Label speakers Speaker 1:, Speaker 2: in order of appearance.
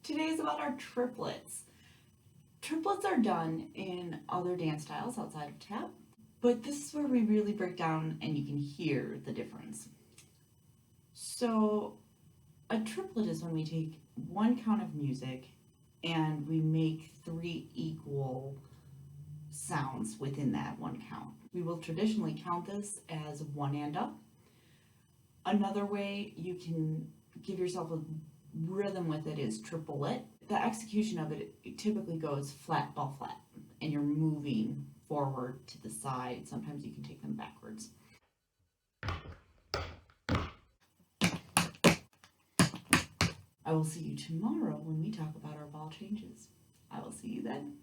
Speaker 1: Today is about our triplets. Triplets are done in other dance styles outside of tap, but this is where we really break down and you can hear the difference. So a triplet is when we take one count of music and we make 3 equal sounds within that one count. We will traditionally count this as 1 and up. Another way you can give yourself a rhythm with it is triplet. The execution of it typically goes flat, ball, flat, and you're moving forward to the side. Sometimes you can take them backwards. I will see you tomorrow when we talk about our ball changes. I will see you then.